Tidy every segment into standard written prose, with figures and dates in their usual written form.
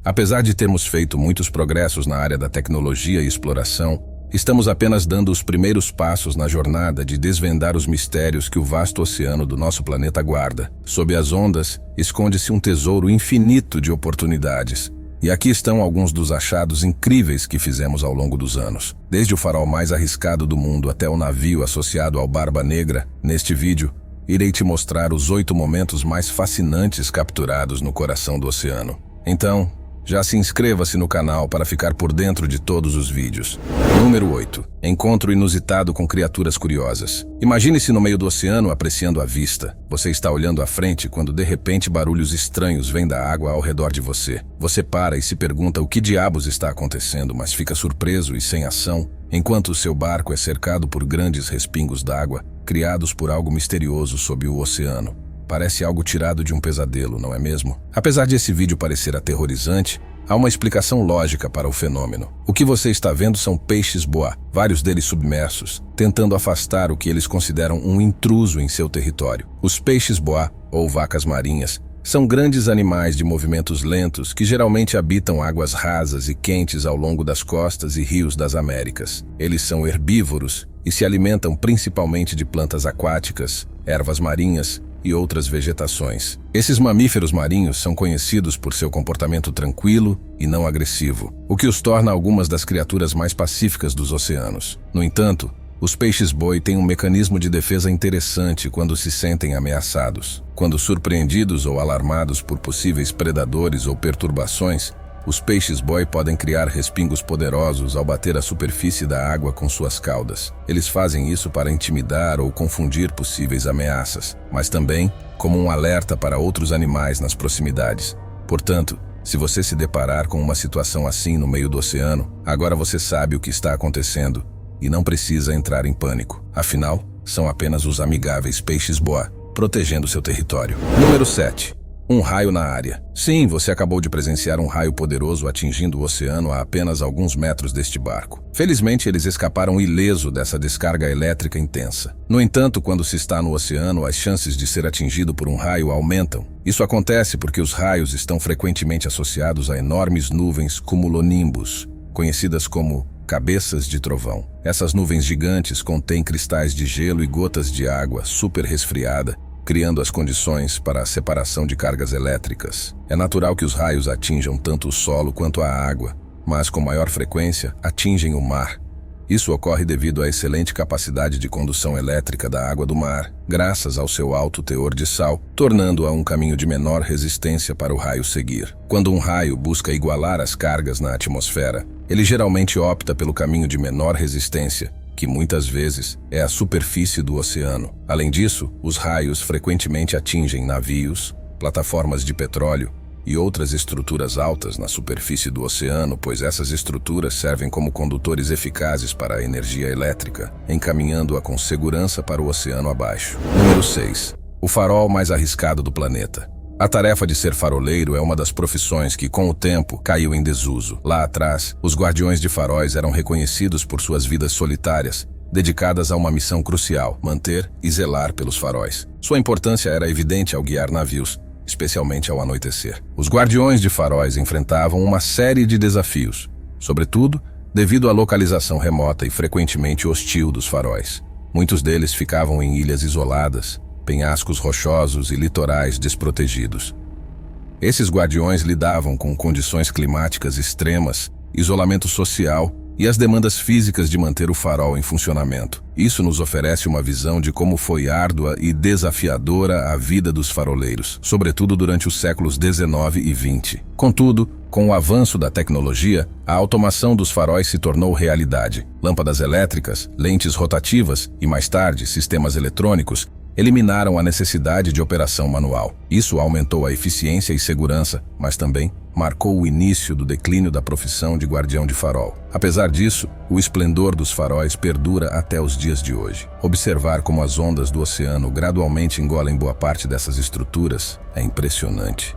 Apesar de termos feito muitos progressos na área da tecnologia e exploração, estamos apenas dando os primeiros passos na jornada de desvendar os mistérios que o vasto oceano do nosso planeta guarda. Sob as ondas, esconde-se um tesouro infinito de oportunidades. E aqui estão alguns dos achados incríveis que fizemos ao longo dos anos. Desde o farol mais arriscado do mundo até o navio associado ao Barba Negra, neste vídeo, irei te mostrar os 8 momentos mais fascinantes capturados no coração do oceano. Então, já se inscreva-se no canal para ficar por dentro de todos os vídeos. Número 8. Encontro inusitado com criaturas curiosas. Imagine-se no meio do oceano apreciando a vista. Você está olhando à frente quando de repente barulhos estranhos vêm da água ao redor de você. Você para e se pergunta o que diabos está acontecendo, mas fica surpreso e sem ação, enquanto o seu barco é cercado por grandes respingos d'água, criados por algo misterioso sob o oceano. Parece algo tirado de um pesadelo, não é mesmo? Apesar de esse vídeo parecer aterrorizante, há uma explicação lógica para o fenômeno. O que você está vendo são peixes-boa, vários deles submersos, tentando afastar o que eles consideram um intruso em seu território. Os peixes-boa, ou vacas marinhas, são grandes animais de movimentos lentos que geralmente habitam águas rasas e quentes ao longo das costas e rios das Américas. Eles são herbívoros e se alimentam principalmente de plantas aquáticas, ervas marinhas e outras vegetações. Esses mamíferos marinhos são conhecidos por seu comportamento tranquilo e não agressivo, o que os torna algumas das criaturas mais pacíficas dos oceanos. No entanto, os peixes-boi têm um mecanismo de defesa interessante quando se sentem ameaçados. Quando surpreendidos ou alarmados por possíveis predadores ou perturbações, os peixes-boi podem criar respingos poderosos ao bater a superfície da água com suas caudas. Eles fazem isso para intimidar ou confundir possíveis ameaças, mas também como um alerta para outros animais nas proximidades. Portanto, se você se deparar com uma situação assim no meio do oceano, agora você sabe o que está acontecendo e não precisa entrar em pânico. Afinal, são apenas os amigáveis peixes-boa, protegendo seu território. Número 7. Um raio na área. Sim, você acabou de presenciar um raio poderoso atingindo o oceano a apenas alguns metros deste barco. Felizmente, eles escaparam ileso dessa descarga elétrica intensa. No entanto, quando se está no oceano, as chances de ser atingido por um raio aumentam. Isso acontece porque os raios estão frequentemente associados a enormes nuvens cumulonimbus, conhecidas como cabeças de trovão. Essas nuvens gigantes contêm cristais de gelo e gotas de água super resfriada, criando as condições para a separação de cargas elétricas. É natural que os raios atinjam tanto o solo quanto a água, mas com maior frequência atingem o mar. Isso ocorre devido à excelente capacidade de condução elétrica da água do mar, graças ao seu alto teor de sal, tornando-a um caminho de menor resistência para o raio seguir. Quando um raio busca igualar as cargas na atmosfera, ele geralmente opta pelo caminho de menor resistência, que muitas vezes é a superfície do oceano. Além disso, os raios frequentemente atingem navios, plataformas de petróleo e outras estruturas altas na superfície do oceano, pois essas estruturas servem como condutores eficazes para a energia elétrica, encaminhando-a com segurança para o oceano abaixo. Número 6. O farol mais arriscado do planeta. A tarefa de ser faroleiro é uma das profissões que, com o tempo, caiu em desuso. Lá atrás, os guardiões de faróis eram reconhecidos por suas vidas solitárias, dedicadas a uma missão crucial: manter e zelar pelos faróis. Sua importância era evidente ao guiar navios, especialmente ao anoitecer. Os guardiões de faróis enfrentavam uma série de desafios, sobretudo devido à localização remota e frequentemente hostil dos faróis. Muitos deles ficavam em ilhas isoladas, penhascos rochosos e litorais desprotegidos. Esses guardiões lidavam com condições climáticas extremas, isolamento social e as demandas físicas de manter o farol em funcionamento. Isso nos oferece uma visão de como foi árdua e desafiadora a vida dos faroleiros, sobretudo durante os séculos XIX e XX. Contudo, com o avanço da tecnologia, a automação dos faróis se tornou realidade. Lâmpadas elétricas, lentes rotativas e, mais tarde, sistemas eletrônicos eliminaram a necessidade de operação manual. Isso aumentou a eficiência e segurança, mas também marcou o início do declínio da profissão de guardião de farol. Apesar disso, o esplendor dos faróis perdura até os dias de hoje. Observar como as ondas do oceano gradualmente engolem boa parte dessas estruturas é impressionante.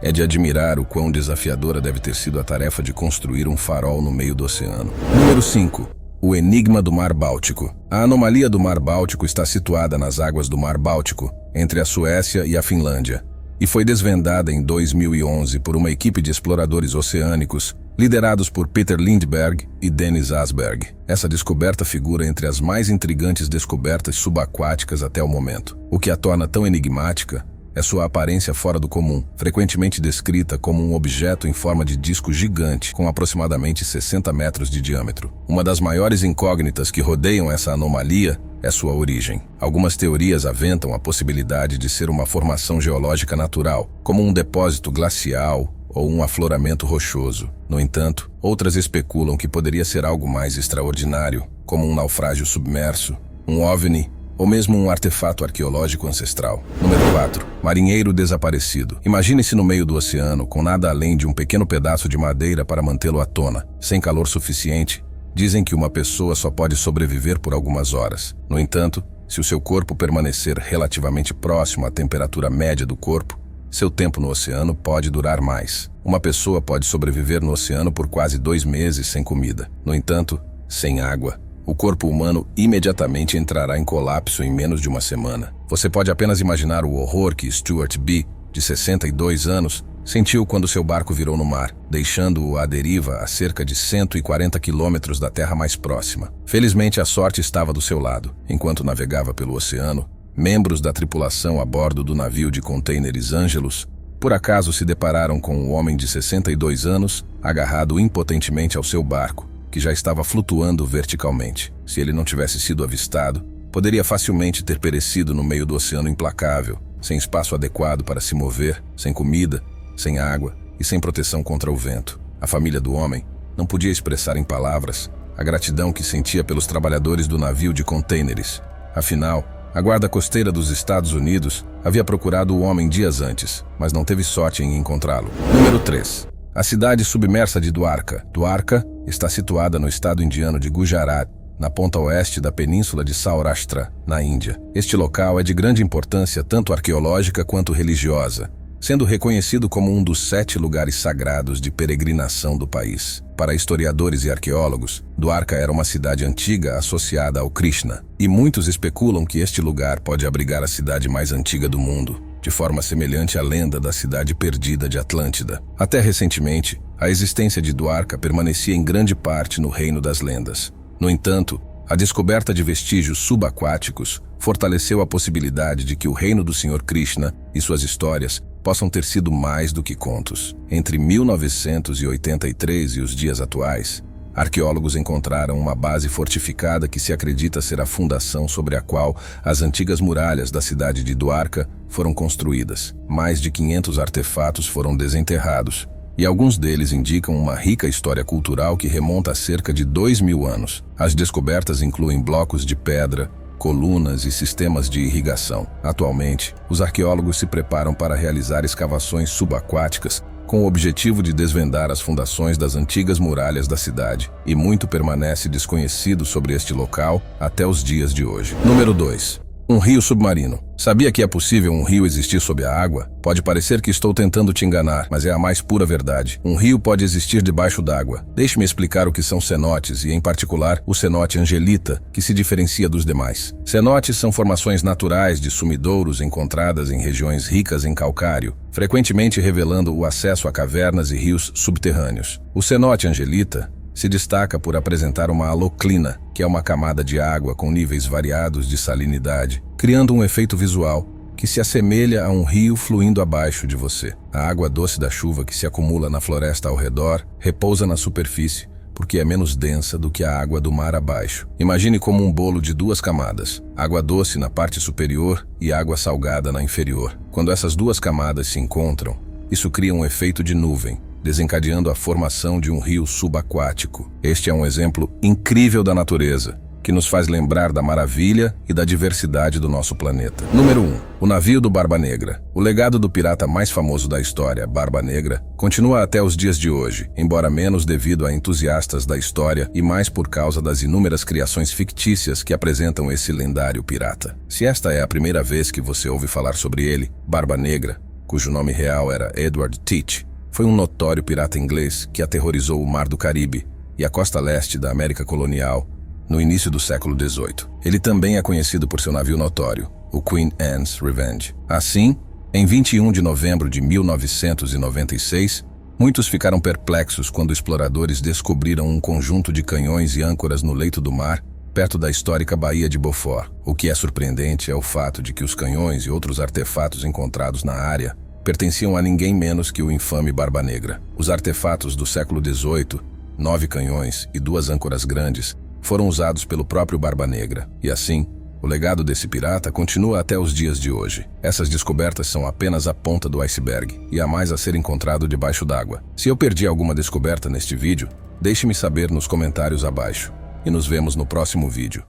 É de admirar o quão desafiadora deve ter sido a tarefa de construir um farol no meio do oceano. Número 5. O enigma do Mar Báltico. A anomalia do Mar Báltico está situada nas águas do Mar Báltico, entre a Suécia e a Finlândia. e foi desvendada em 2011 por uma equipe de exploradores oceânicos liderados por Peter Lindbergh e Dennis Asberg. Essa descoberta figura entre as mais intrigantes descobertas subaquáticas até o momento. O que a torna tão enigmática é sua aparência fora do comum, frequentemente descrita como um objeto em forma de disco gigante com aproximadamente 60 metros de diâmetro. Uma das maiores incógnitas que rodeiam essa anomalia é sua origem. Algumas teorias aventam a possibilidade de ser uma formação geológica natural, como um depósito glacial ou um afloramento rochoso. No entanto, outras especulam que poderia ser algo mais extraordinário, como um naufrágio submerso, um OVNI ou mesmo um artefato arqueológico ancestral. Número 4. Marinheiro desaparecido. Imagine-se no meio do oceano, com nada além de um pequeno pedaço de madeira para mantê-lo à tona, sem calor suficiente. Dizem que uma pessoa só pode sobreviver por algumas horas. No entanto, se o seu corpo permanecer relativamente próximo à temperatura média do corpo, seu tempo no oceano pode durar mais. Uma pessoa pode sobreviver no oceano por quase 2 meses sem comida. No entanto, sem água, o corpo humano imediatamente entrará em colapso em menos de uma semana. Você pode apenas imaginar o horror que Stuart B., de 62 anos, sentiu quando seu barco virou no mar, deixando-o à deriva a cerca de 140 quilômetros da terra mais próxima. Felizmente, a sorte estava do seu lado. Enquanto navegava pelo oceano, membros da tripulação a bordo do navio de contêineres Angelus por acaso se depararam com um homem de 62 anos agarrado impotentemente ao seu barco, que já estava flutuando verticalmente. Se ele não tivesse sido avistado, poderia facilmente ter perecido no meio do oceano implacável, sem espaço adequado para se mover, sem comida, sem água e sem proteção contra o vento. A família do homem não podia expressar em palavras a gratidão que sentia pelos trabalhadores do navio de contêineres. Afinal, a guarda costeira dos Estados Unidos havia procurado o homem dias antes, mas não teve sorte em encontrá-lo. Número 3. A cidade submersa de Dwarka. Dwarka está situada no estado indiano de Gujarat, na ponta oeste da península de Saurashtra, na Índia. Este local é de grande importância tanto arqueológica quanto religiosa, sendo reconhecido como um dos 7 lugares sagrados de peregrinação do país. Para historiadores e arqueólogos, Dwarka era uma cidade antiga associada ao Krishna, e muitos especulam que este lugar pode abrigar a cidade mais antiga do mundo, de forma semelhante à lenda da cidade perdida de Atlântida. Até recentemente, a existência de Dwarka permanecia em grande parte no reino das lendas. No entanto, a descoberta de vestígios subaquáticos fortaleceu a possibilidade de que o reino do Sr. Krishna e suas histórias possam ter sido mais do que contos. Entre 1983 e os dias atuais, arqueólogos encontraram uma base fortificada que se acredita ser a fundação sobre a qual as antigas muralhas da cidade de Dwarka foram construídas. Mais de 500 artefatos foram desenterrados, e alguns deles indicam uma rica história cultural que remonta a cerca de 2.000 anos. As descobertas incluem blocos de pedra, colunas e sistemas de irrigação. Atualmente, os arqueólogos se preparam para realizar escavações subaquáticas com o objetivo de desvendar as fundações das antigas muralhas da cidade, e muito permanece desconhecido sobre este local até os dias de hoje. Número 2. Um rio submarino. Sabia que é possível um rio existir sob a água? Pode parecer que estou tentando te enganar, mas é a mais pura verdade. Um rio pode existir debaixo d'água. Deixe-me explicar o que são cenotes e, em particular, o cenote angelita, que se diferencia dos demais. Cenotes são formações naturais de sumidouros encontradas em regiões ricas em calcário, frequentemente revelando o acesso a cavernas e rios subterrâneos. O cenote angelita se destaca por apresentar uma haloclina, que é uma camada de água com níveis variados de salinidade, criando um efeito visual que se assemelha a um rio fluindo abaixo de você. A água doce da chuva que se acumula na floresta ao redor repousa na superfície, porque é menos densa do que a água do mar abaixo. Imagine como um bolo de 2 camadas, água doce na parte superior e água salgada na inferior. Quando essas 2 camadas se encontram, isso cria um efeito de nuvem, desencadeando a formação de um rio subaquático. Este é um exemplo incrível da natureza, que nos faz lembrar da maravilha e da diversidade do nosso planeta. Número 1. O navio do Barba Negra. O legado do pirata mais famoso da história, Barba Negra, continua até os dias de hoje, embora menos devido a entusiastas da história e mais por causa das inúmeras criações fictícias que apresentam esse lendário pirata. Se esta é a primeira vez que você ouve falar sobre ele, Barba Negra, cujo nome real era Edward Teach, foi um notório pirata inglês que aterrorizou o Mar do Caribe e a costa leste da América colonial no início do século XVIII. Ele também é conhecido por seu navio notório, o Queen Anne's Revenge. Assim, Em 21 de novembro de 1996, muitos ficaram perplexos quando exploradores descobriram um conjunto de canhões e âncoras no leito do mar, perto da histórica Baía de Beaufort. O que é surpreendente é o fato de que os canhões e outros artefatos encontrados na área pertenciam a ninguém menos que o infame Barba Negra. Os artefatos do século XVIII, 9 canhões e 2 âncoras grandes, foram usados pelo próprio Barba Negra, e assim, o legado desse pirata continua até os dias de hoje. Essas descobertas são apenas a ponta do iceberg, e há mais a ser encontrado debaixo d'água. Se eu perdi alguma descoberta neste vídeo, deixe-me saber nos comentários abaixo. E nos vemos no próximo vídeo.